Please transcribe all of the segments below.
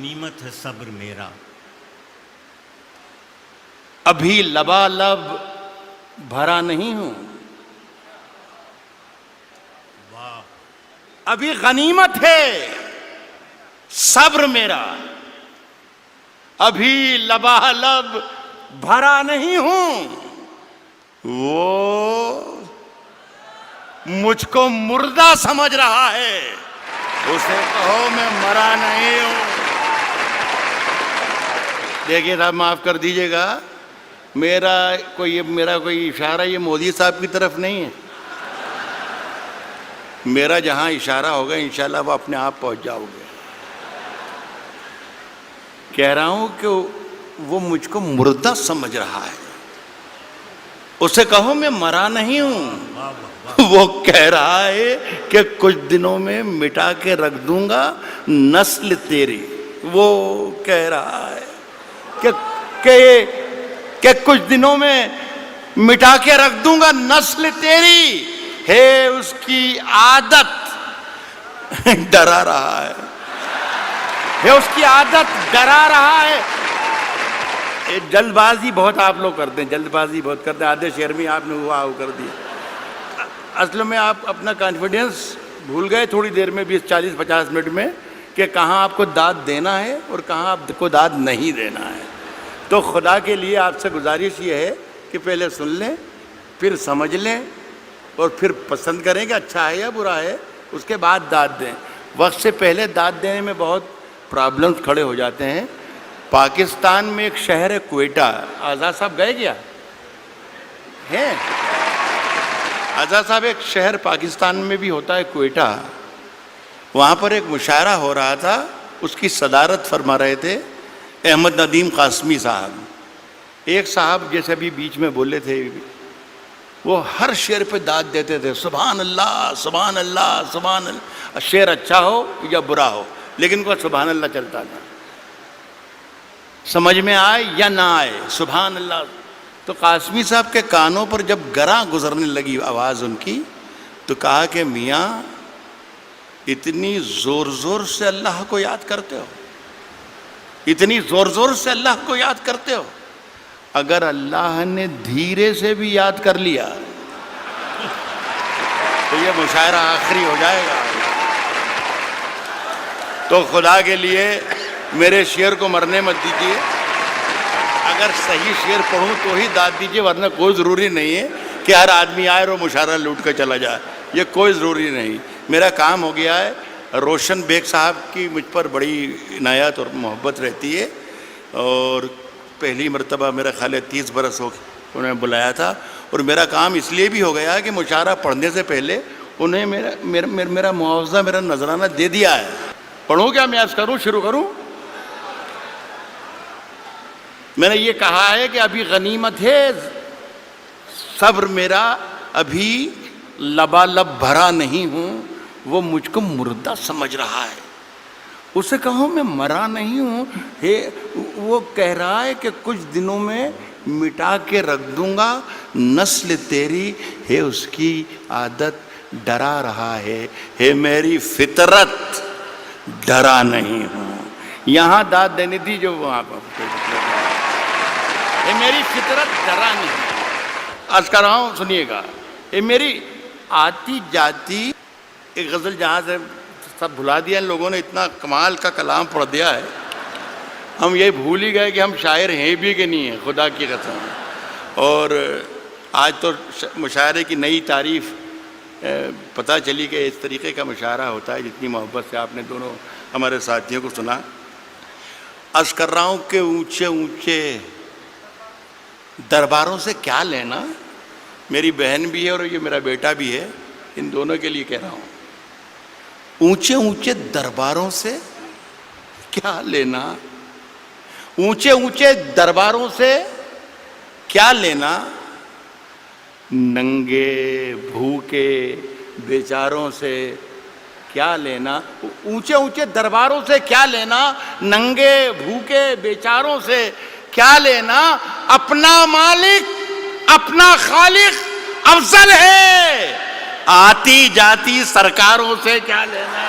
غنیمت ہے صبر میرا، ابھی لبالب بھرا نہیں ہوں. واہ، ابھی غنیمت ہے صبر میرا، ابھی لبالب بھرا نہیں ہوں. وہ مجھ کو مردہ سمجھ رہا ہے، اسے کہو میں مرا نہیں ہوں. دیکھیے صاحب معاف کر دیجئے گا، میرا کوئی اشارہ یہ مودی صاحب کی طرف نہیں ہے. میرا جہاں اشارہ ہوگا انشاءاللہ وہ اپنے آپ پہنچ جاؤ گے. کہہ رہا ہوں کہ وہ مجھ کو مردہ سمجھ رہا ہے، اسے کہو میں مرا نہیں ہوں. واہ واہ واہ، وہ کہہ رہا ہے کہ کچھ دنوں میں مٹا کے رکھ دوں گا نسل تیری. وہ کہہ رہا ہے کہ کچھ دنوں میں مٹا کے رکھ دوں گا نسل تیری. ہے اس کی عادت ڈرا رہا ہے، اس کی عادت ڈرا رہا ہے. جلد بازی بہت آپ لوگ کرتے ہیں، جلد بازی بہت کرتے ہیں. آدھے شعر میں آپ نے ہوا کر دیا. اصل میں آپ اپنا کانفیڈنس بھول گئے تھوڑی دیر میں، 20-40-50 منٹ میں، کہ کہاں آپ کو داد دینا ہے اور کہاں آپ کو داد نہیں دینا ہے. تو خدا کے لیے آپ سے گزارش یہ ہے کہ پہلے سن لیں، پھر سمجھ لیں، اور پھر پسند کریں کہ اچھا ہے یا برا ہے، اس کے بعد داد دیں. وقت سے پہلے داد دینے میں بہت پرابلمز کھڑے ہو جاتے ہیں. پاکستان میں ایک شہر ہے کوئٹہ. آزاد صاحب گئے کیا ہیں؟ آزاد صاحب ایک شہر پاکستان میں بھی ہوتا ہے کوئٹہ. وہاں پر ایک مشاعرہ ہو رہا تھا، اس کی صدارت فرما رہے تھے احمد ندیم قاسمی صاحب. ایک صاحب جیسے ابھی بیچ میں بولے تھے، وہ ہر شعر پہ داد دیتے تھے، سبحان اللہ سبحان اللہ سبحان اللہ. شعر اچھا ہو یا برا ہو لیکن ان کو سبحان اللہ چلتا تھا، سمجھ میں آئے یا نہ آئے سبحان اللہ. تو قاسمی صاحب کے کانوں پر جب گراں گزرنے لگی آواز ان کی، تو کہا کہ میاں اتنی زور زور سے اللہ کو یاد کرتے ہو، اتنی زور زور سے اللہ کو یاد کرتے ہو، اگر اللہ نے دھیرے سے بھی یاد کر لیا تو یہ مشاعرہ آخری ہو جائے گا. تو خدا کے لیے میرے شعر کو مرنے مت دیجیے. اگر صحیح شعر پڑھوں تو ہی داد دیجیے، ورنہ کوئی ضروری نہیں ہے کہ ہر آدمی آئے اور مشاعرہ لوٹ کر چلا جائے. یہ کوئی ضروری نہیں. میرا کام ہو گیا ہے. روشن بیگ صاحب کی مجھ پر بڑی عنایت اور محبت رہتی ہے، اور پہلی مرتبہ میرا خیال ہے 30 برس ہو انہوں نے بلایا تھا. اور میرا کام اس لیے بھی ہو گیا ہے کہ مشاعرہ پڑھنے سے پہلے انہیں میرا معاوضہ، میرا نذرانہ دے دیا ہے. پڑھوں کیا میں عرض کروں، شروع کروں؟ میں نے یہ کہا ہے کہ ابھی غنیمت ہے صبر میرا، ابھی لبالب بھرا نہیں ہوں. وہ مجھ کو مردہ سمجھ رہا ہے، اسے کہوں میں مرا نہیں ہوں. وہ کہہ رہا ہے کہ کچھ دنوں میں مٹا کے رکھ دوں گا نسل تیری. ہے اس کی عادت ڈرا رہا ہے میری فطرت ڈرا نہیں ہوں. یہاں داد دینی تھی جو وہاں پر ہے میری فطرت ڈرا نہیں. عرض کر رہا ہوں سنیے گا. یہ میری آتی جاتی ایک غزل جہاں سے سب بھلا دیا ان لوگوں نے، اتنا کمال کا کلام پڑھ دیا ہے، ہم یہ بھول ہی گئے کہ ہم شاعر ہیں بھی کہ نہیں ہیں، خدا کی قسم. اور آج تو مشاعرے کی نئی تعریف پتہ چلی کہ اس طریقے کا مشاعرہ ہوتا ہے جتنی محبت سے آپ نے دونوں ہمارے ساتھیوں کو سنا. عرض کر رہا ہوں کہ اونچے اونچے درباروں سے کیا لینا. میری بہن بھی ہے اور یہ میرا بیٹا بھی ہے، ان دونوں کے لیے کہہ رہا ہوں. اونچے اونچے درباروں سے کیا لینا، اونچے اونچے درباروں سے کیا لینا، ننگے بھوکے بیچاروں سے کیا لینا. اونچے اونچے درباروں سے کیا لینا، ننگے بھوکے بیچاروں سے کیا لینا. اپنا مالک اپنا خالق افضل ہے، آتی جاتی سرکاروں سے کیا لینا.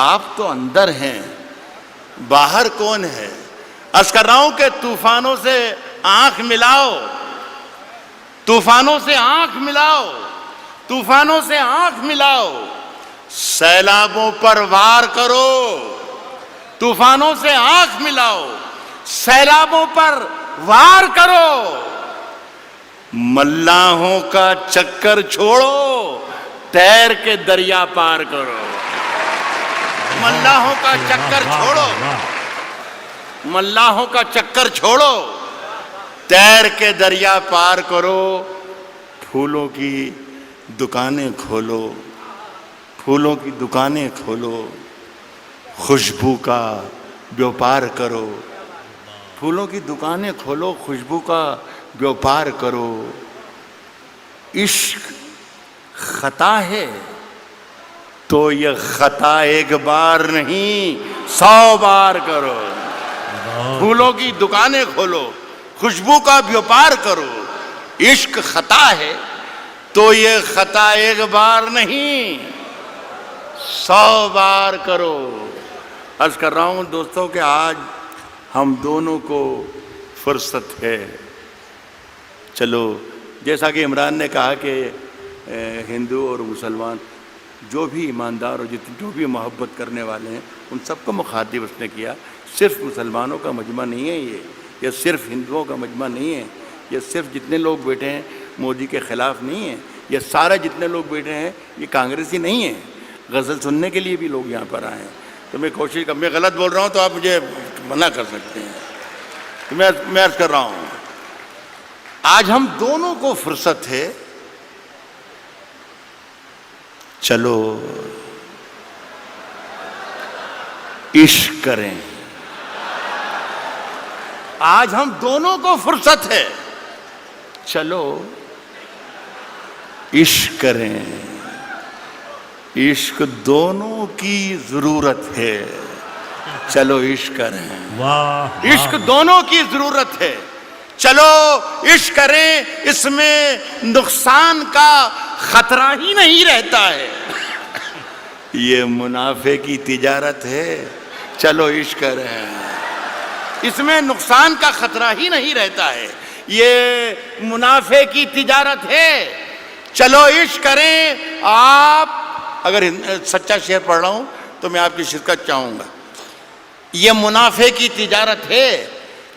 آپ تو اندر ہیں، باہر کون ہے؟ عرض کر رہا ہوں کہ طوفانوں سے آنکھ ملاؤ، طوفانوں سے آنکھ ملاؤ، طوفانوں سے آنکھ ملاؤ، سیلابوں پر وار کرو، طوفانوں سے آنکھ ملاؤ، سیلابوں پر وار کرو، ملاحوں کا چکر چھوڑو، تیر کے دریا پار کرو، ملاحوں کا چکر چھوڑو، ملاحوں کا چکر چھوڑو، تیر کے دریا پار کرو، پھولوں کی دکانیں کھولو، پھولوں کی دکانیں کھولو، خوشبو کا بیوپار کرو، پھولوں کی دکانیں کھولو، خوشبو کا بیوپار کرو، عشق خطا ہے تو یہ خطا ایک بار نہیں 100 بار کرو، پھولوں کی دکانیں کھولو، خوشبو کا بیوپار کرو، عشق خطا ہے تو یہ خطا ایک بار نہیں 100 بار کرو۔ عرض کر رہا ہوں دوستوں کہ آج ہم دونوں کو فرصت ہے، چلو جیسا کہ عمران نے کہا کہ ہندو اور مسلمان جو بھی ایماندار اور جو بھی محبت کرنے والے ہیں ان سب کو مخاطب اس نے کیا، صرف مسلمانوں کا مجمع نہیں ہے یہ صرف ہندوؤں کا مجمع نہیں ہے، یہ صرف جتنے لوگ بیٹھے ہیں مودی کے خلاف نہیں ہے، یہ سارے جتنے لوگ بیٹھے ہیں یہ کانگریسی نہیں ہیں، غزل سننے کے لیے بھی لوگ یہاں پر آئے ہیں۔ تو میں کوشش کر، میں غلط بول رہا ہوں تو آپ مجھے منع کر سکتے ہیں، تو میں عرض کر رہا ہوں آج ہم دونوں کو فرصت ہے، چلو عشق کریں، آج ہم دونوں کو فرصت ہے، چلو عشق کریں، عشق دونوں کی ضرورت ہے، چلو عشق کریں، عشق دونوں کی ضرورت ہے، چلو عشق کریں، اس میں نقصان کا خطرہ ہی نہیں رہتا ہے، یہ منافع کی تجارت ہے، چلو عشق کریں، اس میں نقصان کا خطرہ ہی نہیں رہتا ہے، یہ منافع کی تجارت ہے، چلو عشق کریں۔ آپ اگر سچا شعر پڑھ رہا ہوں تو میں آپ کی شرکت چاہوں گا، یہ منافع کی تجارت ہے،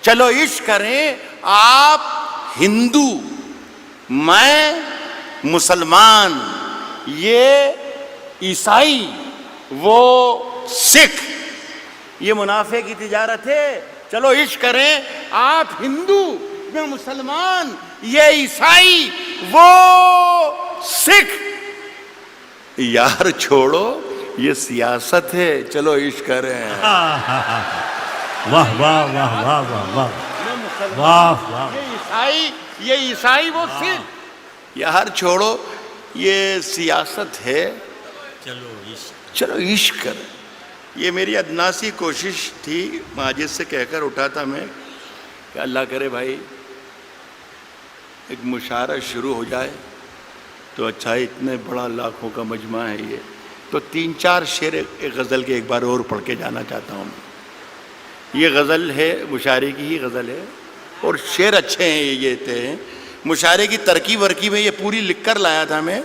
چلو عشق کریں، آپ ہندو، میں مسلمان، یہ عیسائی، وہ سکھ، یہ منافع کی تجارت ہے، چلو عشق کریں، آپ ہندو، میں مسلمان، یہ عیسائی، وہ سکھ، یار چھوڑو یہ سیاست ہے، چلو عشق کریں، واہ واہ واہ واہ واہ واہ واہ واہ، یہ عیسائی وہ سکھ، یار چھوڑو یہ سیاست ہے، چلو عشق کریں۔ یہ میری ادناسی کوشش تھی، ماجد سے کہہ کر اٹھا تھا میں کہ اللہ کرے بھائی ایک مشاعرہ شروع ہو جائے تو اچھا ہے، اتنے بڑا لاکھوں کا مجمع ہے یہ، تو 3-4 شعر ایک غزل کے ایک بار اور پڑھ کے جانا چاہتا ہوں۔ یہ غزل ہے، مشاعرے کی ہی غزل ہے، اور شعر اچھے ہیں یہ تھے، مشاعرے کی ترکیب ورکیب میں یہ پوری لکھ کر لایا تھا میں،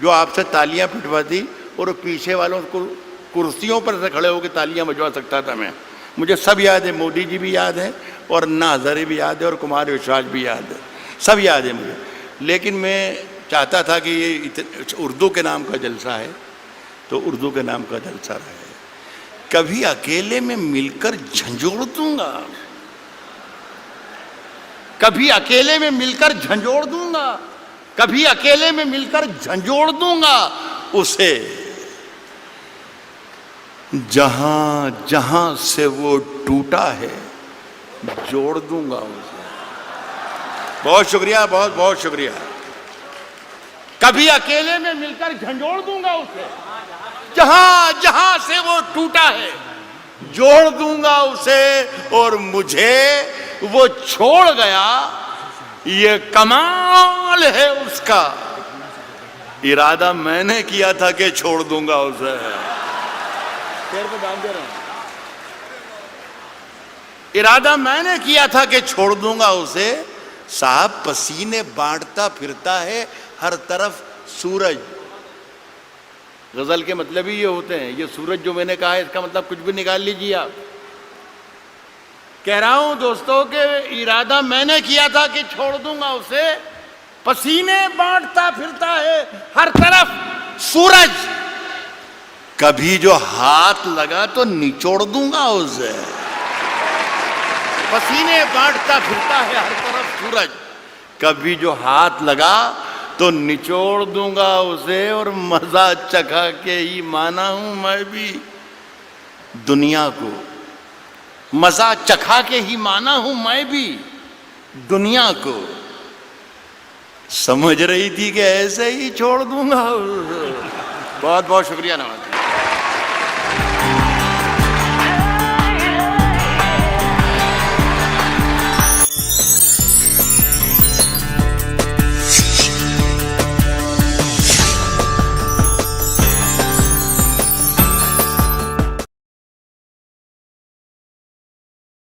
جو آپ سے تالیاں پٹواتی اور پیچھے والوں کو کرسیوں پر سے کھڑے ہو کے تالیاں بجوا سکتا تھا میں، مجھے سب یاد ہے، مودی جی بھی یاد ہے اور انا ہزارے بھی یاد ہے اور کمار وشواس بھی یاد ہے، سب یاد ہے مجھے، لیکن میں چاہتا تھا کہ یہ اردو کے نام کا جلسہ ہے تو اردو کے نام کا جلسہ رہے، کبھی اکیلے میں مل کر جھنجھوڑ دوں گا، کبھی اکیلے میں مل کر جھنجھوڑ دوں گا، کبھی اکیلے میں مل کر جھنجھوڑ دوں گا اسے، جہاں جہاں سے وہ ٹوٹا ہے جوڑ دوں گا اسے۔ بہت شکریہ، بہت بہت شکریہ۔ کبھی اکیلے میں مل کر جھنجھوڑ دوں گا اسے، جہاں جہاں سے وہ ٹوٹا ہے جوڑ دوں گا اسے، اور مجھے وہ چھوڑ گیا یہ کمال ہے اس کا، ارادہ میں نے کیا تھا کہ چھوڑ دوں گا اسے، پیر پہ باندھ دے رہا ہوں. ارادہ میں نے کیا تھا کہ چھوڑ دوں گا اسے، صاحب پسینے بانٹتا پھرتا ہے ہر طرف سورج. غزل کے مطلب ہی یہ ہوتے ہیں. یہ سورج جو میں نے کہا ہے اس کا مطلب کچھ بھی نکال لیجیے آپ. کہہ رہا ہوں دوستوں کہ ارادہ میں نے کیا تھا کہ چھوڑ دوں گا اسے، پسینے بانٹتا پھرتا ہے ہر طرف سورج. کبھی جو ہاتھ لگا تو نچوڑ دوں گا اسے. پسینے بانٹتا پھرتا ہے ہر طرف سورج، کبھی جو ہاتھ لگا تو نچوڑ دوں گا اسے. اور مزہ چکھا کے ہی مانا ہوں میں بھی دنیا کو. مزہ چکھا کے ہی مانا ہوں میں بھی دنیا کو. سمجھ رہی تھی کہ ایسے ہی چھوڑ دوں گا. بہت بہت شکریہ نواز.